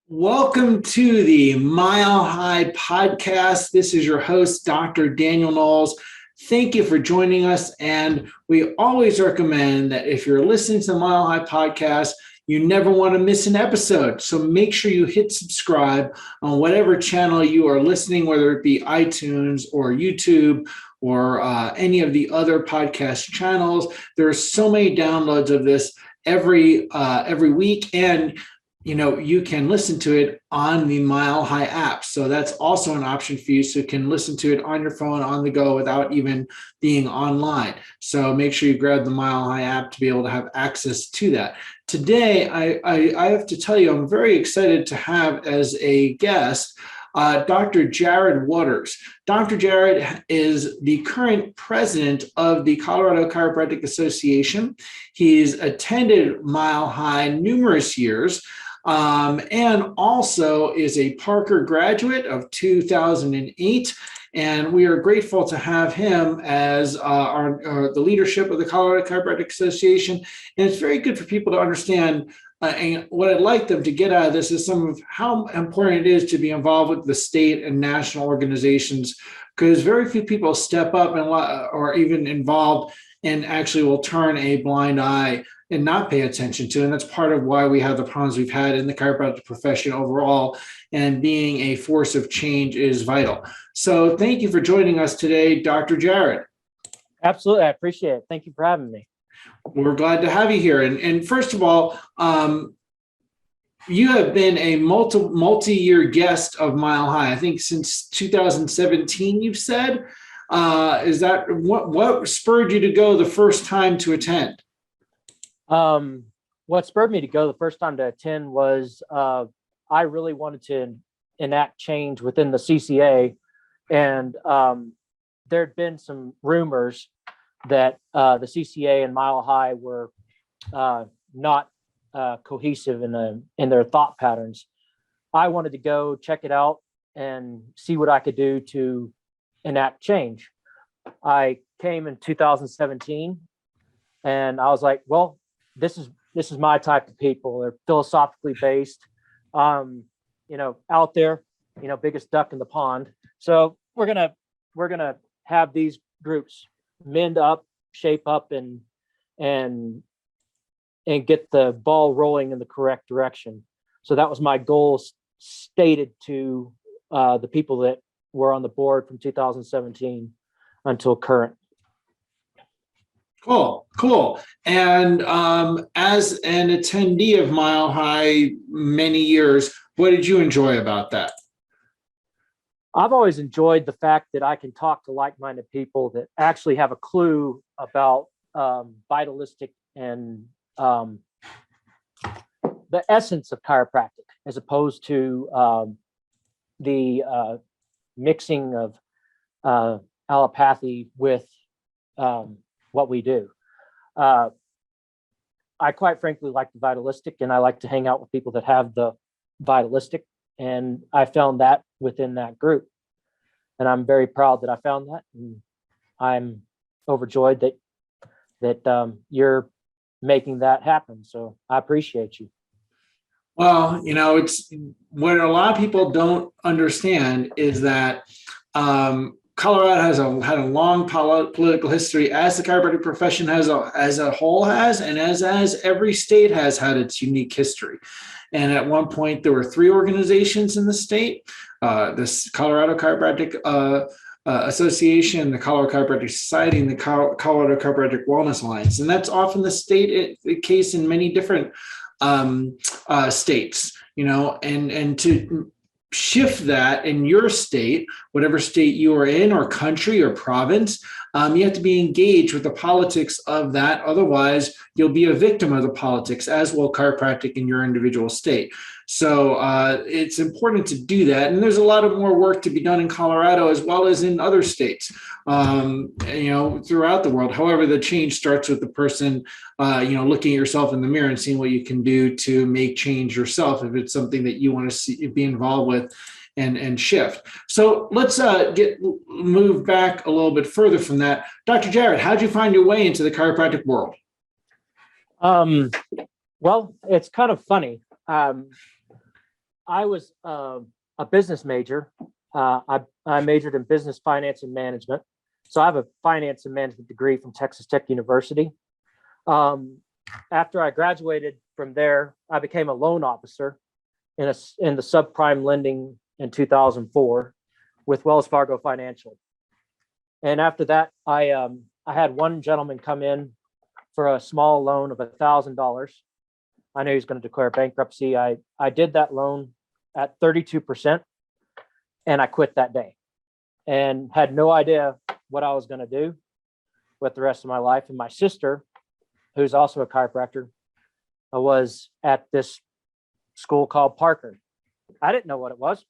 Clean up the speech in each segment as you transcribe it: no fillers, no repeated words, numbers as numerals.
Welcome to the Mile High Podcast. This is your host, Dr. Daniel Knowles. Thank you for joining us. And we always recommend that if you're listening to the Mile High Podcast, you never want to miss an episode. So make sure you hit subscribe on whatever channel you are listening, whether it be iTunes or YouTube or any of the other podcast channels. There are so many downloads of this every week, and you can listen to it on the Mile High app. So that's also an option for you. So you can listen to it on your phone on the go without even being online. So make sure you grab the Mile High app to be able to have access to that. Today, I have to tell you, I'm very excited to have as a guest Dr. Jarod Waters. Dr. Jarod is the current president of the Colorado Chiropractic Association. He's attended Mile High numerous years. And also is a Parker graduate of 2008. And we are grateful to have him as the leadership of the Colorado Chiropractic Association. And it's very good for people to understand. And what I'd like them to get out of this is some of how important it is to be involved with the state and national organizations, because very few people step up and or even involved and actually will turn a blind eye and not pay attention to. And that's part of why we have the problems we've had in the chiropractic profession overall, and being a force of change is vital. So thank you for joining us today, Dr. Jarod. Absolutely. I appreciate it. Thank you for having me. We're glad to have you here. And first of all, you have been a multi-year guest of Mile High, I think since 2017, you've said. Is that what spurred you to go the first time to attend? What spurred me to go the first time to attend was I really wanted to enact change within the CCA, and there had been some rumors that the CCA and Mile High were not cohesive in their thought patterns. I wanted to go check it out and see what I could do to enact change. I came in 2017, and I was like, well, this is my type of people. They're philosophically based, out there, biggest duck in the pond. So we're gonna have these groups mend up, shape up, and get the ball rolling in the correct direction. So that was my goal, stated to the people that were on the board from 2017 until current. Cool. And as an attendee of Mile High many years, what did you enjoy about that? I've always enjoyed the fact that I can talk to like-minded people that actually have a clue about vitalistic and the essence of chiropractic, as opposed to the mixing of allopathy with what we do. I quite frankly like the vitalistic, and I like to hang out with people that have the vitalistic, and I found that within that group, and I'm very proud that I found that, and I'm overjoyed that you're making that happen. So I appreciate you. Well, it's what a lot of people don't understand is that Colorado had a long political history, as the chiropractic profession as a whole has, and as every state has had its unique history. And at one point, there were 3 organizations in the state: this Colorado Chiropractic Association, the Colorado Chiropractic Society, and the Colorado Chiropractic Wellness Alliance. And that's often the case in many different states, and to shift that in your state, whatever state you are in, or country or province, you have to be engaged with the politics of that. Otherwise, you'll be a victim of the politics, as will chiropractic in your individual state. So it's important to do that. And there's a lot of more work to be done in Colorado as well as in other states, throughout the world. However, the change starts with the person, looking at yourself in the mirror and seeing what you can do to make change yourself, if it's something that you want to be involved with and shift. So let's move back a little bit further from that. Dr. Jarod, how'd you find your way into the chiropractic world? Well, it's kind of funny. I was a business major. I majored in business finance and management. So I have a finance and management degree from Texas Tech University. After I graduated from there, I became a loan officer in the subprime lending in 2004 with Wells Fargo Financial. And after that, I had one gentleman come in for a small loan of $1,000. I knew he was going to declare bankruptcy. I did that loan at 32%, and I quit that day and had no idea what I was going to do with the rest of my life. And my sister, who's also a chiropractor, was at this school called Parker. I didn't know what it was.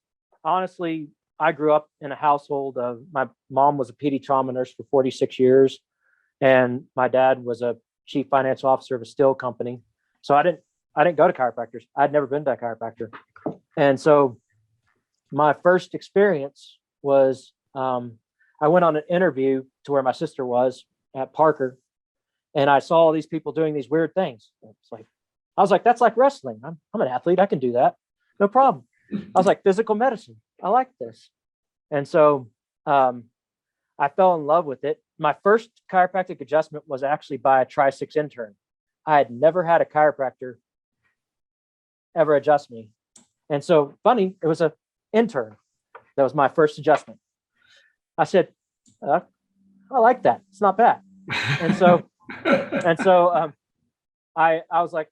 Honestly, I grew up in a household of, my mom was a PD trauma nurse for 46 years, and my dad was a chief financial officer of a steel company. So I didn't go to chiropractors. I'd never been to a chiropractor. And so my first experience was I went on an interview to where my sister was at Parker, and I saw all these people doing these weird things. I was like, that's like wrestling. I'm an athlete. I can do that. No problem. I was like, physical medicine. I like this. And so I fell in love with it. My first chiropractic adjustment was actually by a Tri-6 intern. I had never had a chiropractor ever adjust me. And so funny, it was an intern. That was my first adjustment. I said, I like that. It's not bad. And so I was like,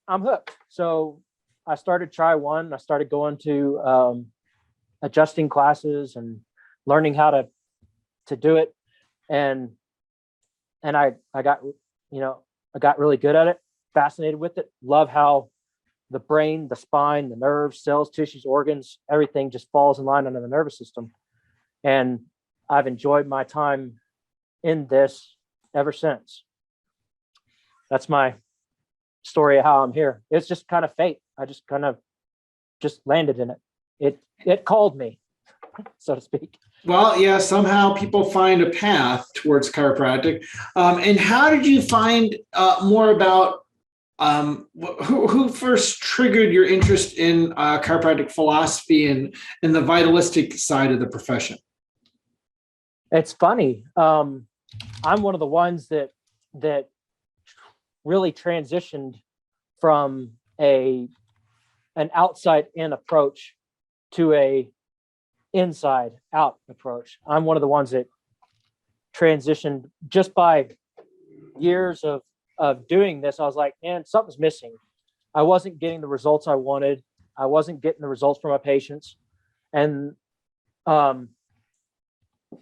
I'm hooked. So I started Tri-1. I started going to adjusting classes and learning how to do it. And I got, I got really good at it, fascinated with it, love how the brain, the spine, the nerves, cells, tissues, organs, everything just falls in line under the nervous system. And I've enjoyed my time in this ever since. That's my story of how I'm here. It's just kind of fate. I just kind of just landed in it. It called me, so to speak. Well, yeah, somehow people find a path towards chiropractic. And how did you find more about who first triggered your interest in chiropractic philosophy and the vitalistic side of the profession? It's funny. I'm one of the ones that really transitioned from an outside in approach to a inside out approach. I'm one of the ones that transitioned just by years of doing this. I was like, man, something's missing. I wasn't getting the results I wanted. I wasn't getting the results from my patients. And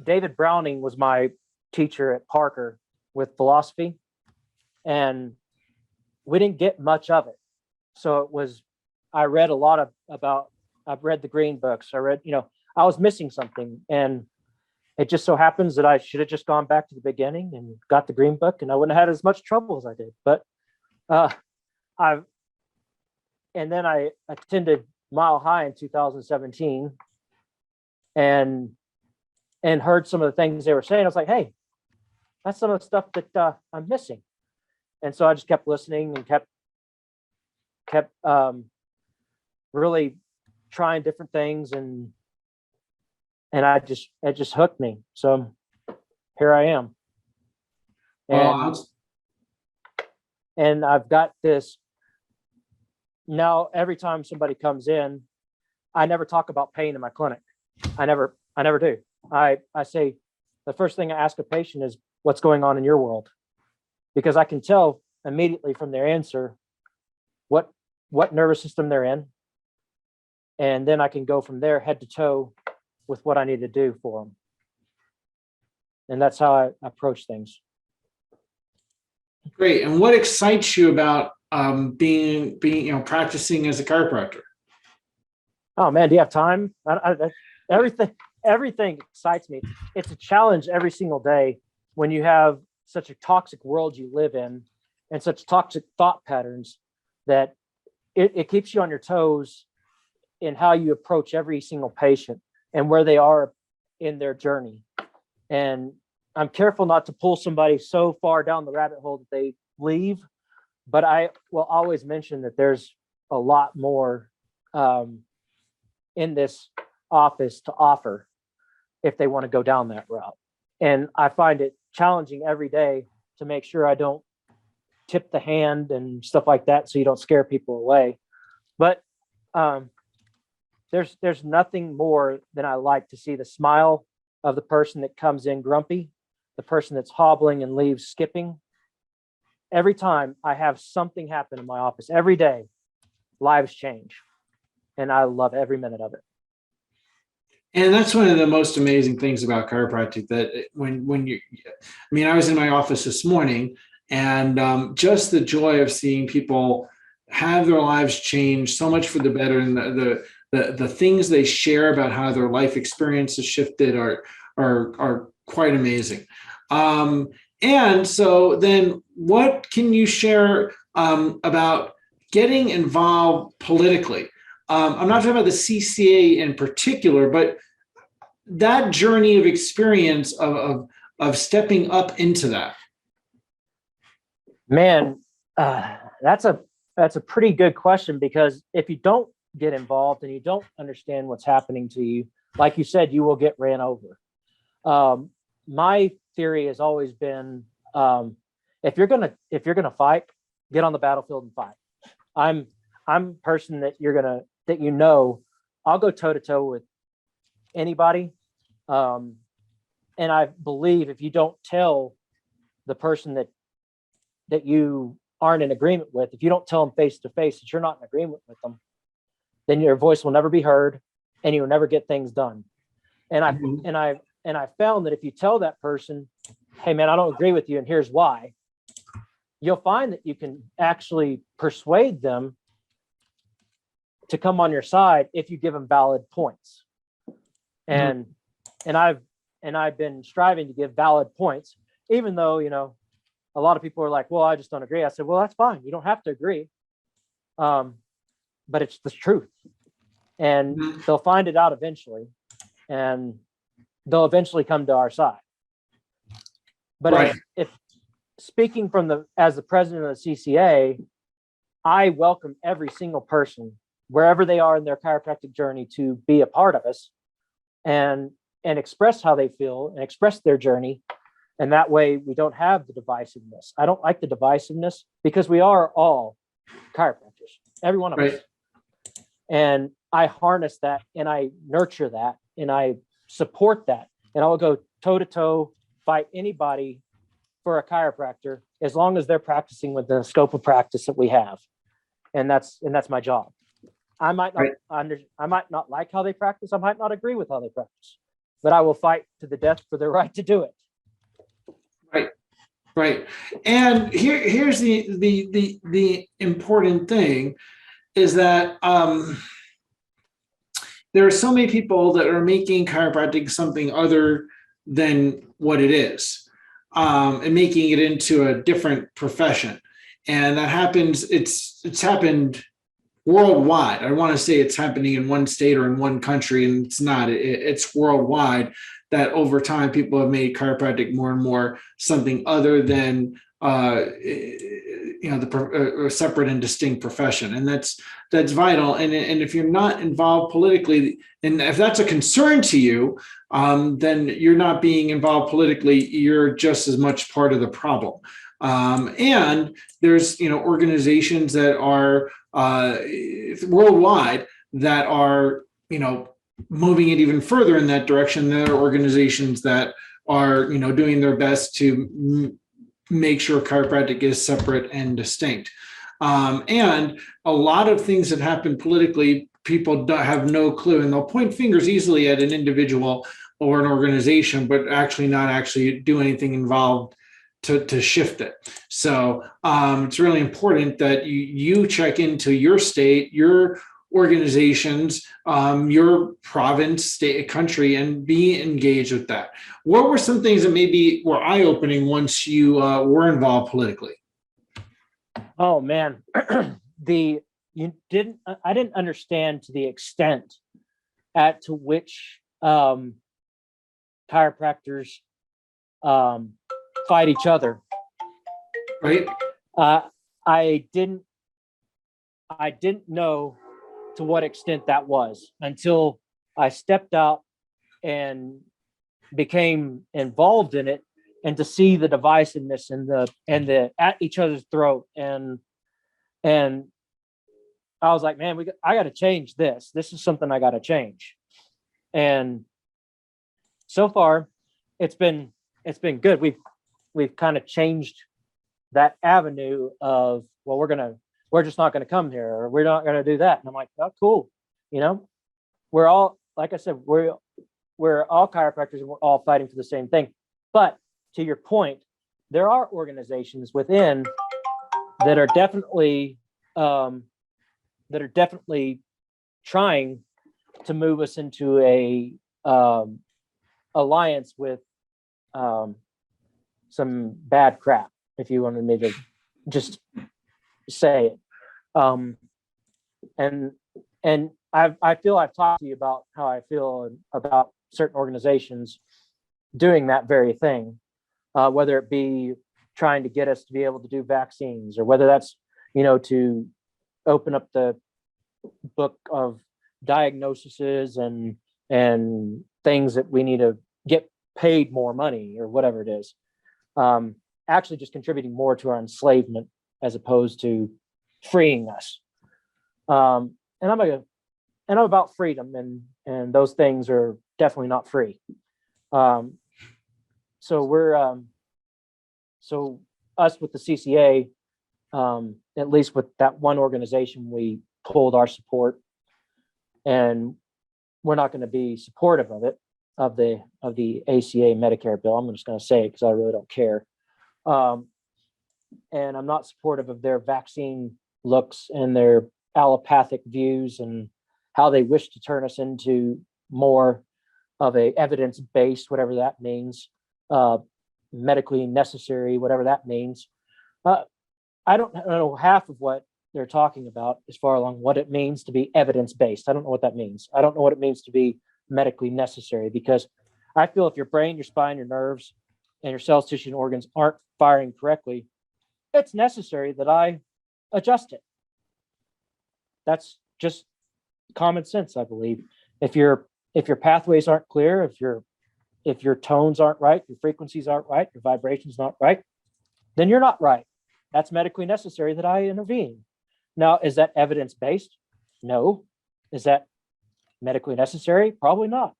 David Browning was my teacher at Parker with philosophy, and we didn't get much of it. So I read a lot I've read the green books. I read, I was missing something, and it just so happens that I should have just gone back to the beginning and got the green book, and I wouldn't have had as much trouble as I did. But then I attended Mile High in 2017 and heard some of the things they were saying. I was like, hey, that's some of the stuff that I'm missing. And so I just kept listening and kept really trying different things, and it just hooked me. So here I am. And I've got this now. Every time somebody comes in, I never talk about pain in my clinic. I never do. I say the first thing I ask a patient is, what's going on in your world? Because I can tell immediately from their answer what nervous system they're in. And then I can go from there head to toe with what I need to do for them. And that's how I approach things. Great. And what excites you about being practicing as a chiropractor? Oh man, do you have time? Everything excites me. It's a challenge every single day when you have such a toxic world you live in and such toxic thought patterns that it keeps you on your toes in how you approach every single patient and where they are in their journey. And I'm careful not to pull somebody so far down the rabbit hole that they leave, but I will always mention that there's a lot more in this office to offer if they want to go down that route. And I find it challenging every day to make sure I don't tip the hand and stuff like that, so you don't scare people away. But there's nothing more than I like to see the smile of the person that comes in grumpy, the person that's hobbling and leaves skipping. Every time I have something happen in my office, every day, lives change. And I love every minute of it. And that's one of the most amazing things about chiropractic, that when you, I mean, I was in my office this morning, and just the joy of seeing people have their lives change so much for the better, and the things they share about how their life experience has shifted are quite amazing. And so then what can you share about getting involved politically? I'm not talking about the CCA in particular, but that journey of experience of stepping up into that. Man, that's a pretty good question, because if you don't get involved and you don't understand what's happening to you, like you said, you will get ran over. My theory has always been, if you're gonna fight, get on the battlefield and fight. I'm a person that I'll go toe to toe with anybody. And I believe if you don't tell the person that you aren't in agreement with, if you don't tell them face to face that you're not in agreement with them, then your voice will never be heard and you'll never get things done. And I found that if you tell that person, hey man, I don't agree with you and here's why, you'll find that you can actually persuade them to come on your side if you give them valid points. And I've been striving to give valid points, even though, a lot of people are like, well, I just don't agree. I said, well, that's fine. You don't have to agree. But it's the truth. And they'll find it out eventually. And they'll eventually come to our side. But right. if speaking as the president of the CCA, I welcome every single person, wherever they are in their chiropractic journey, to be a part of us and express how they feel and express their journey. And that way we don't have the divisiveness. I don't like the divisiveness, because we are all chiropractors, every one of us. And I harness that and I nurture that and I support that. And I will go toe to toe, fight anybody for a chiropractor, as long as they're practicing with the scope of practice that we have. And that's my job. I might not like how they practice. I might not agree with how they practice, but I will fight to the death for their right to do it. Right. And here's the important thing is that there are so many people that are making chiropractic something other than what it is, and making it into a different profession. And that happens, it's happened worldwide. I want to say it's happening in one state or in one country, and it's not. It's worldwide, that over time people have made chiropractic more and more something other than a separate and distinct profession. And that's vital. And if you're not involved politically, and if that's a concern to you, then you're not being involved politically. You're just as much part of the problem. And there's organizations that are worldwide that are moving it even further in that direction. There are organizations that are doing their best to make sure chiropractic is separate and distinct. And a lot of things that happen politically, people have no clue, and they'll point fingers easily at an individual or an organization, but not do anything involved to shift it. So it's really important that you check into your state, your organizations, your province, state, country, and be engaged with that. What were some things that maybe were eye-opening once you were involved politically? Oh man, I didn't understand to the extent to which chiropractors fight each other. Right. I didn't know to what extent that was until I stepped out and became involved in it, and to see the divisiveness and the at each other's throat. And I was like, man, I got to change this. This is something I got to change. And so far it's been good. We've kind of changed that avenue of, well, we're just not going to come here, or we're not going to do that. And I'm like, oh, cool. We're all, like I said, we're all chiropractors, and we're all fighting for the same thing. But to your point, there are organizations within that are definitely trying to move us into a alliance with some bad crap, if you wanted me to just say it. And I feel I've talked to you about how I feel about certain organizations doing that very thing, whether it be trying to get us to be able to do vaccines, or whether that's, to open up the book of diagnoses and things that we need to get paid more money, or whatever it is. Actually just contributing more to our enslavement as opposed to freeing us. And I'm about freedom, and those things are definitely not free. So we're so us with the CCA, at least with that one organization, we pulled our support, and we're not going to be supportive of it, of the ACA Medicare bill. I'm just going to say it because I really don't care. And I'm not supportive of their vaccine looks and their allopathic views and how they wish to turn us into more of a evidence-based, whatever that means, medically necessary, whatever that means. I don't know half of what they're talking about as far along what it means to be evidence-based. I don't know what that means. I don't know what it means to be medically necessary, because I feel if your brain, your spine, your nerves, and your cells, tissue, and organs aren't firing correctly, it's necessary that I adjust it. That's just common sense, I believe. If your pathways aren't clear, if your tones aren't right, your frequencies aren't right, your vibrations not right, then you're not right. That's medically necessary that I intervene. Now, is that evidence-based? No. Is that medically necessary? Probably not.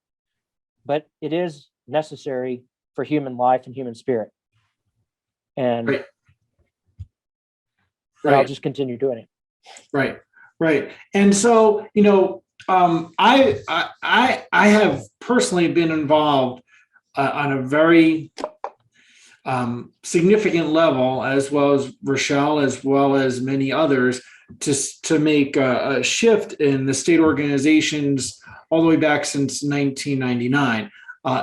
But it is necessary for human life and human spirit. And right. I'll just continue doing it. Right. And so, I have personally been involved on a very significant level, as well as Richelle, as well as many others, to make a shift in the state organizations all the way back since 1999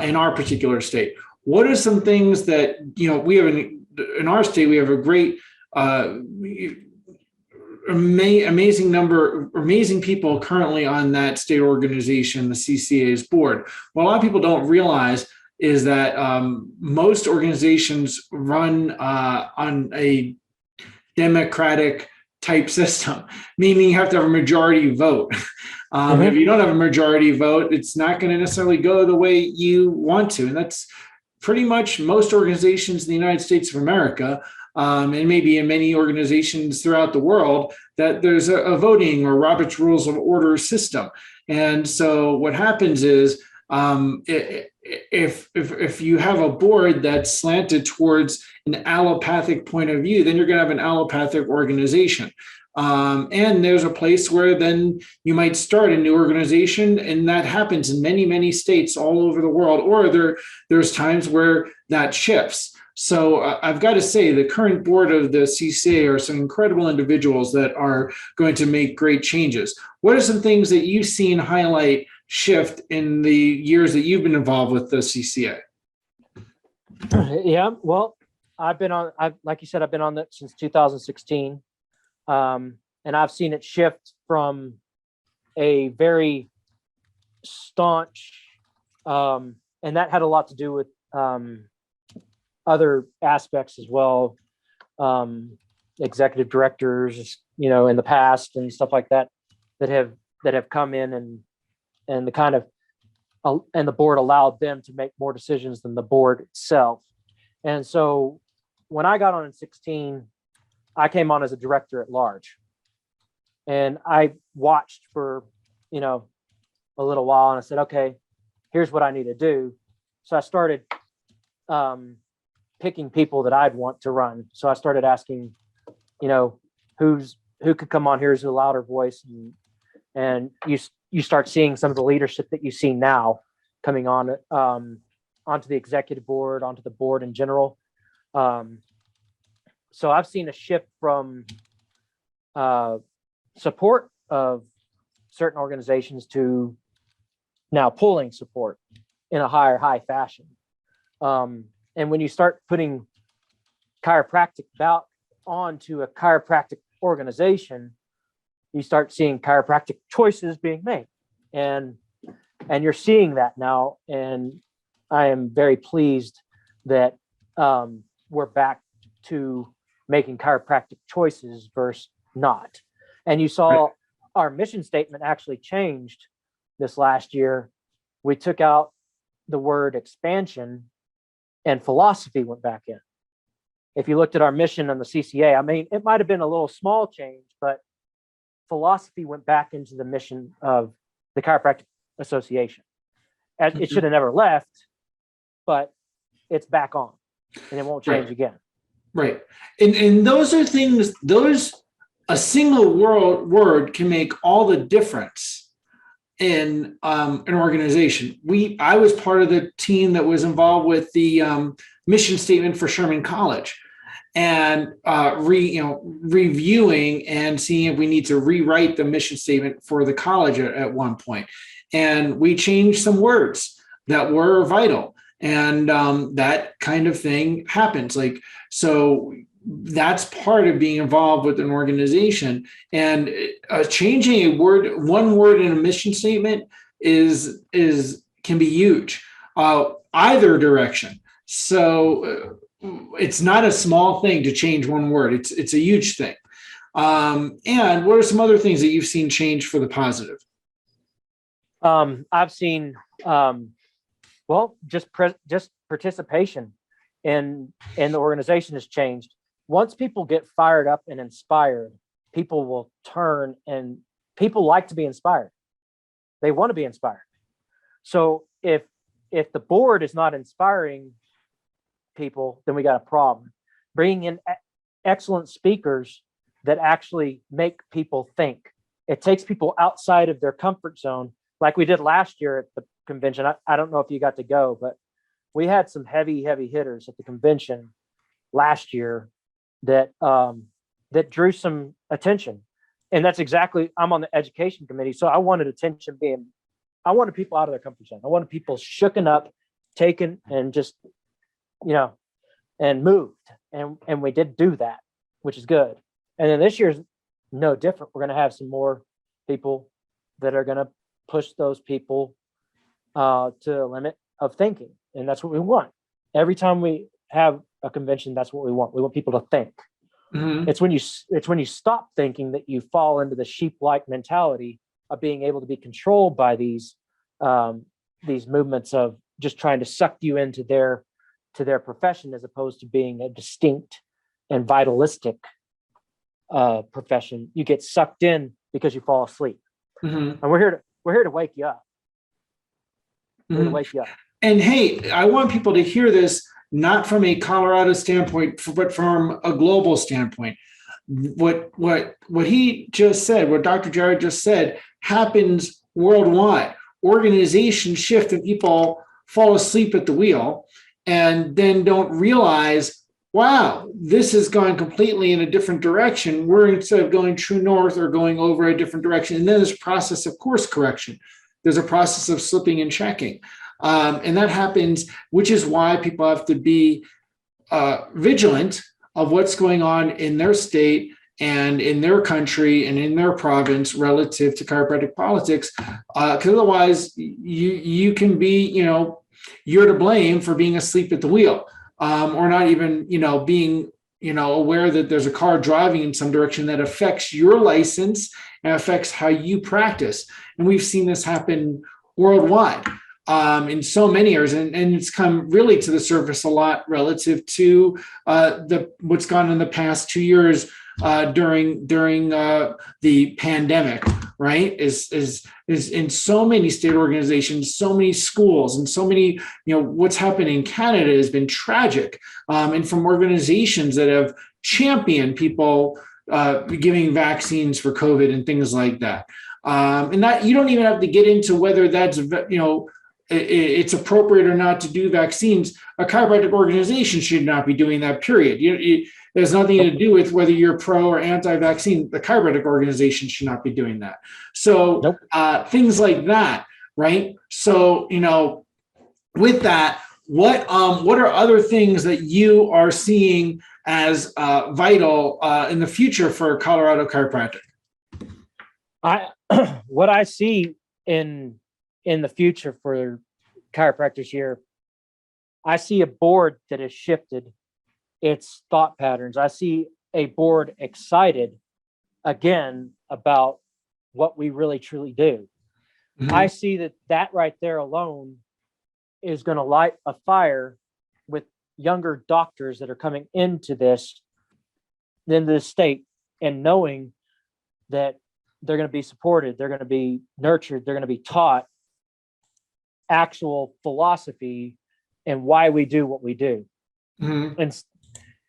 in our particular state. What are some things that, we have in our state? We have a great amazing people currently on that state organization, the CCA's board. What a lot of people don't realize is that most organizations run on a democratic type system, meaning you have to have a majority vote. If you don't have a majority vote, it's not going to necessarily go the way you want to. And that's pretty much most organizations in the United States of America. And maybe in many organizations throughout the world, that there's a voting or Robert's Rules of Order system. And so what happens is, if you have a board that's slanted towards an allopathic point of view, then you're going to have an allopathic organization. And there's a place where then you might start a new organization, and that happens in many, many states all over the world, or there's times where that shifts. So I've got to say the current board of the CCA are some incredible individuals that are going to make great changes. What are some things that you've seen highlight shift in the years that you've been involved with the CCA? Yeah, well, like you said, I've been on that since 2016. And I've seen it shift from a very staunch, and that had a lot to do with other aspects as well, executive directors, in the past and stuff like that, that have that have come in and the kind of and the board allowed them to make more decisions than the board itself. And so when I got on in 16, I came on as a director at large, and I watched for, a little while, and I said, okay, here's what I need to do. So I started picking people that I'd want to run. So I started asking, who could come on here as a louder voice, and you start seeing some of the leadership that you see now coming on onto the executive board, onto the board in general. So I've seen a shift from support of certain organizations to now pulling support in a high fashion. And when you start putting chiropractic bout onto a chiropractic organization, you start seeing chiropractic choices being made. And you're seeing that now. And I am very pleased that we're back to making chiropractic choices versus not. And you saw our mission statement actually changed this last year. We took out the word expansion and philosophy went back in. If you looked at our mission on the CCA, I mean, it might have been a little small change, but philosophy went back into the mission of the Chiropractic Association. It should have never left, but it's back on and it won't change again. Right. And those are things, a single word can make all the difference in an organization. I was part of the team that was involved with the mission statement for Sherman College, and reviewing and seeing if we need to rewrite the mission statement for the college at one point. And we changed some words that were vital, and that kind of thing happens. So that's part of being involved with an organization. And changing one word in a mission statement can be huge, either direction. So it's not a small thing to change one word. It's a huge thing. And what are some other things that you've seen change for the positive? I've seen, just participation in the organization has changed. Once people get fired up and inspired, people will turn, and people like to be inspired. They want to be inspired. So if the board is not inspiring people, then we got a problem. Bringing in excellent speakers that actually make people think. It takes people outside of their comfort zone, like we did last year at the convention. I don't know if you got to go, but we had some heavy hitters at the convention last year that drew some attention. And that's exactly, I'm on the education committee. So I wanted people out of their comfort zone. I wanted people shooken up, taken, and just, and moved. And we did do that, which is good. And then this year's no different. We're going to have some more people that are going to push those people to the limit of thinking. And that's what we want. Every time we have a convention, that's what we want. We want people to think. Mm-hmm. It's when you stop thinking that you fall into the sheep-like mentality of being able to be controlled by these movements of just trying to suck you into their profession, as opposed to being a distinct and vitalistic profession. You get sucked in because you fall asleep. Mm-hmm. And we're here to wake you up. We're here to wake you up. And hey, I want people to hear this, not from a Colorado standpoint, but from a global standpoint. What he just said, what Dr. Jarod just said, happens worldwide. Organizations shift and people fall asleep at the wheel and then don't realize, wow, this has gone completely in a different direction. We're, instead of going true north, or going over a different direction. And then there's a process of course correction. There's a process of slipping and checking. And that happens, which is why people have to be vigilant of what's going on in their state and in their country and in their province relative to chiropractic politics. Because otherwise you can be, you're to blame for being asleep at the wheel, or not even, being, aware that there's a car driving in some direction that affects your license and affects how you practice. And we've seen this happen worldwide in so many areas, and it's come really to the surface a lot relative to what's gone in the past 2 years during the pandemic, right? Is in so many state organizations, so many schools, and so many, what's happening in Canada has been tragic. And from organizations that have championed people giving vaccines for COVID and things like that. And that you don't even have to get into whether that's, it's appropriate or not to do vaccines. A chiropractic organization should not be doing that, period. It has nothing to do with whether you're pro or anti-vaccine. The chiropractic organization should not be doing that. So things like that, right? So, with that, what are other things that you are seeing as vital in the future for Colorado chiropractic? What I see in the future for chiropractors here, I see a board that has shifted its thought patterns. I see a board excited again about what we really truly do. Mm-hmm. I see that right there alone is going to light a fire with younger doctors that are coming into this state, and knowing that they're going to be supported, they're going to be nurtured, they're going to be taught actual philosophy and why we do what we do. Mm-hmm.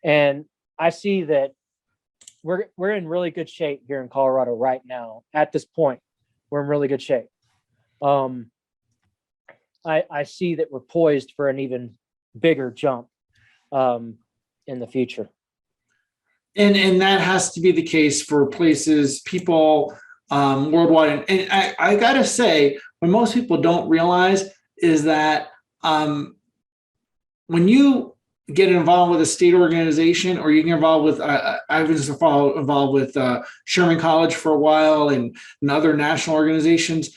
And I see that we're in really good shape here in Colorado right now. At this point, we're in really good shape. I see that we're poised for an even bigger jump in the future. And that has to be the case for places, people worldwide. And I got to say, what most people don't realize is that when you get involved with a state organization, or you get involved with, I was involved with Sherman College for a while and other national organizations,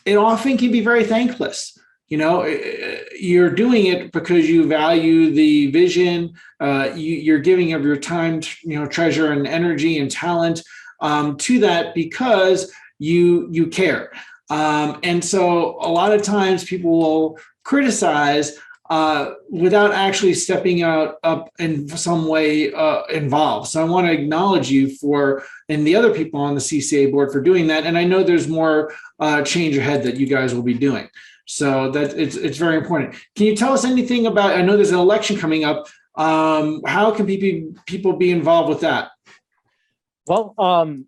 it often can be very thankless. You're doing it because you value the vision. You're giving of your time, treasure and energy and talent to that because you care. And so a lot of times people will criticize without actually stepping up in some way involved. So I want to acknowledge you and the other people on the CCA board for doing that. And I know there's more change ahead that you guys will be doing. So that it's very important. Can you tell us anything about, I know there's an election coming up. How can people be involved with that? Well,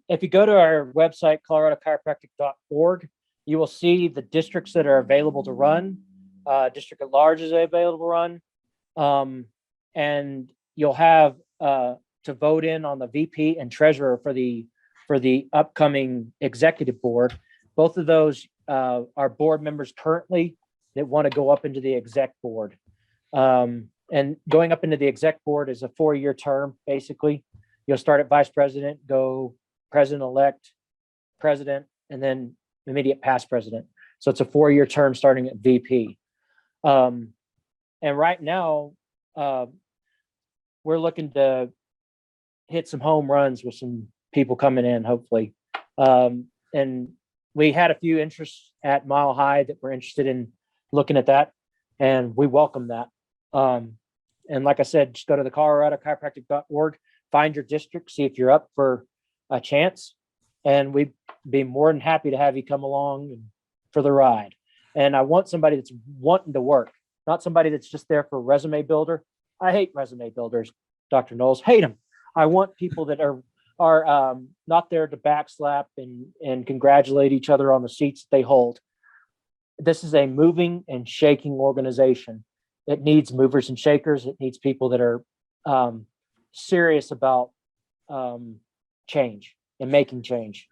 if you go to our website, coloradochiropractic.org, you will see the districts that are available to run. District at large is available to run. And you'll have to vote in on the VP and treasurer for the upcoming executive board. Both of those are board members currently that want to go up into the exec board. And going up into the exec board is a 4-year term, basically. You'll start at vice president, go president-elect, president, and then immediate past president. So it's a 4-year term starting at VP. And right now, we're looking to hit some home runs with some people coming in, hopefully. And we had a few interests at Mile High that were interested in looking at that, and we welcome that. And like I said, just go to the coloradochiropractic.org, find your district, see if you're up for a chance, and we'd be more than happy to have you come along for the ride. And I want somebody that's wanting to work, not somebody that's just there for resume builder. I hate resume builders, Dr. Knowles, hate them. I want people that are not there to backslap and congratulate each other on the seats that they hold. This is a moving and shaking organization. It needs movers and shakers. It needs people that are serious about change and making change.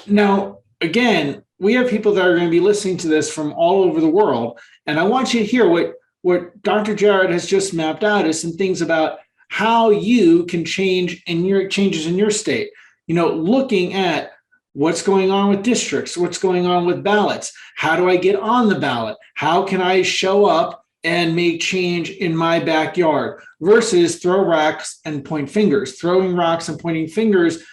Now, again, we have people that are going to be listening to this from all over the world. And I want you to hear what Dr. Jarod has just mapped out is some things about how you can changes in your state, looking at what's going on with districts, what's going on with ballots. How do I get on the ballot? How can I show up and make change in my backyard versus throw rocks and point fingers? Throwing rocks and pointing fingers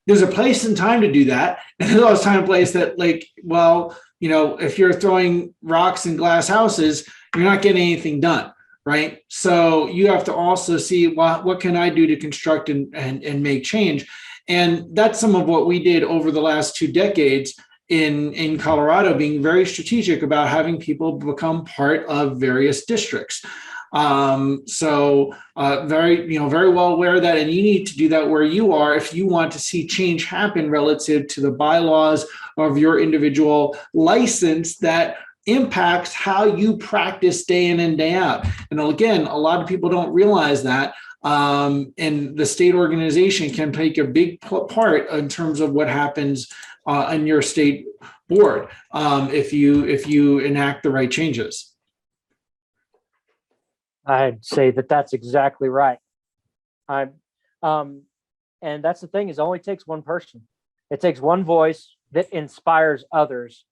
there's a place and time to do that. And there's always time and place that, like, well, if you're throwing rocks in glass houses, you're not getting anything done, right? So you have to also see, what can I do to construct and make change? And that's some of what we did over the last 2 decades in Colorado, being very strategic about having people become part of various districts. Very well aware of that, and you need to do that where you are if you want to see change happen relative to the bylaws of your individual license that impacts how you practice day in and day out. And again, a lot of people don't realize that. And the state organization can take a big part in terms of what happens on your state board if you enact the right changes. I'd say that that's exactly right. And that's the thing, is it only takes one person. It takes one voice that inspires others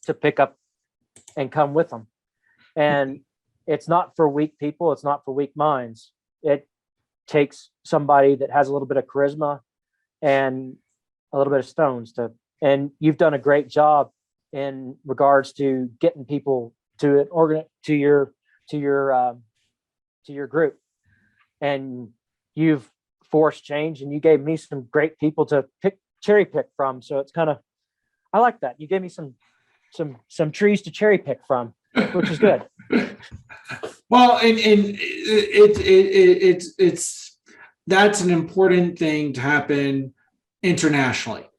to pick up and come with them. And it's not for weak people. It's not for weak minds. It takes somebody that has a little bit of charisma and a little bit of stones and you've done a great job in regards to getting people to your group, and you've forced change, and you gave me some great people to cherry pick from. So it's kind of, I like that. You gave me some trees to cherry pick from, which is good. Well, and it's that's an important thing to happen internationally.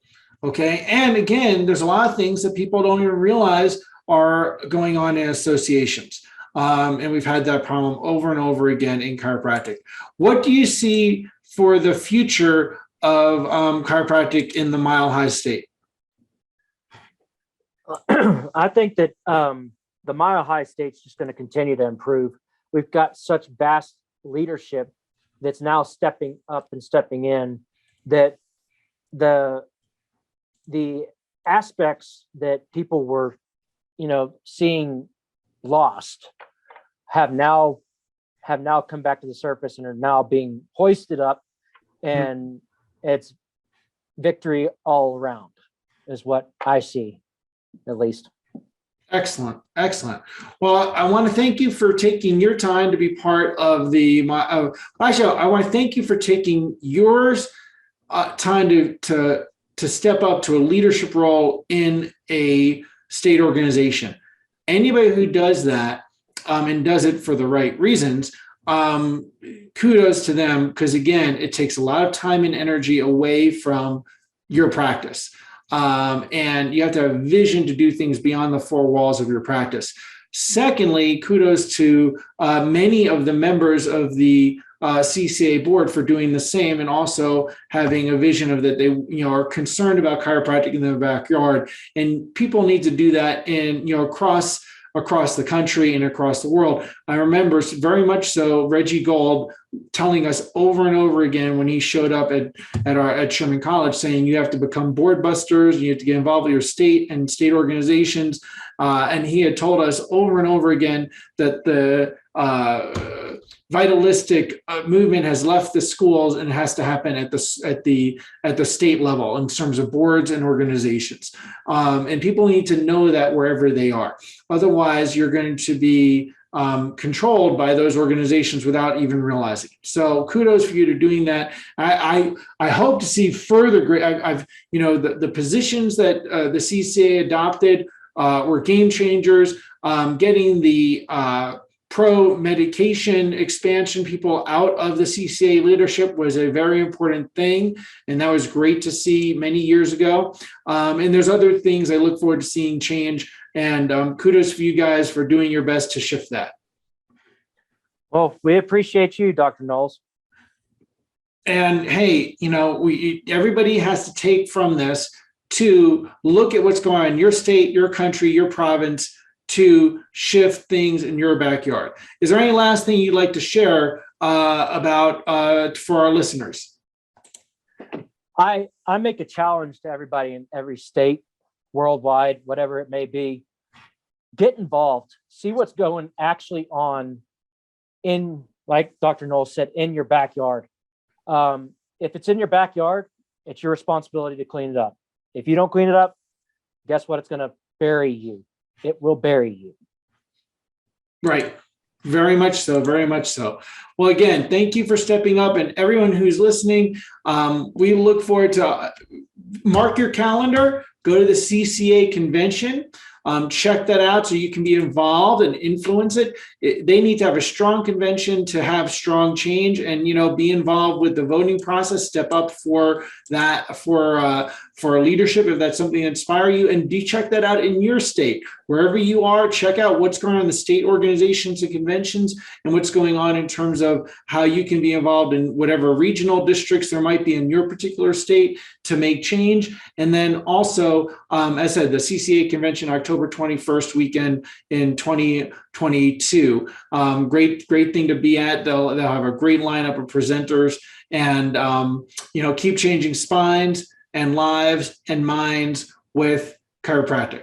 Okay. And again, there's a lot of things that people don't even realize are going on in associations. And we've had that problem over and over again in chiropractic. What do you see for the future of chiropractic in the Mile High State? I think that the Mile High State's just going to continue to improve. We've got such vast leadership that's now stepping up and stepping in, that the aspects that people were, seeing lost have now come back to the surface and are now being hoisted up, and it's victory all around is what I see, at least. Excellent. Well, I want to thank you for taking your time to be part of my show. I want to thank you for taking yours time to step up to a leadership role in a state organization. Anybody who does that and does it for the right reasons, kudos to them, because again, it takes a lot of time and energy away from your practice. And you have to have a vision to do things beyond the four walls of your practice. Secondly, kudos to many of the members of the CCA board for doing the same, and also having a vision of that they are concerned about chiropractic in their backyard. And people need to do that in across the country and across the world. I remember very much so Reggie Gold telling us over and over again when he showed up at Sherman College, saying you have to become board busters, you have to get involved with your state and state organizations. And he had told us over and over again that the vitalistic movement has left the schools and has to happen at the state level in terms of boards and organizations. And people need to know that wherever they are. Otherwise, you're going to be controlled by those organizations without even realizing it. So kudos for you to doing that. I hope to see further great. The positions that the CCA adopted were game changers. Getting the pro medication expansion people out of the CCA leadership was a very important thing, and that was great to see many years ago. And there's other things I look forward to seeing change, and kudos for you guys for doing your best to shift that. Well, we appreciate you, Dr. Knowles. And hey, everybody has to take from this to look at what's going on in your state, your country, your province, to shift things in your backyard. Is there any last thing you'd like to share about for our listeners? I make a challenge to everybody in every state, worldwide, whatever it may be. Get involved. See what's going actually on in, like Dr. Knowles said, in your backyard. If it's in your backyard, It's your responsibility to clean it up. If you don't clean it up, guess what? It's going to bury you. It will bury you. Right. Very much so. Very much so. Well, again, thank you for stepping up, and everyone who's listening. We look forward to mark your calendar, go to the CCA convention. Check that out so you can be involved and influence it. They need to have a strong convention to have strong change, and be involved with the voting process. Step up for that, for leadership if that's something that inspires you. And do check that out in your state, wherever you are. Check out what's going on in the state organizations and conventions, and what's going on in terms of how you can be involved in whatever regional districts there might be in your particular state to make change. And then also, as I said, the CCA convention, October 21st weekend in 2022. Great thing to be at. They'll have a great lineup of presenters, and keep changing spines and lives and minds with chiropractic.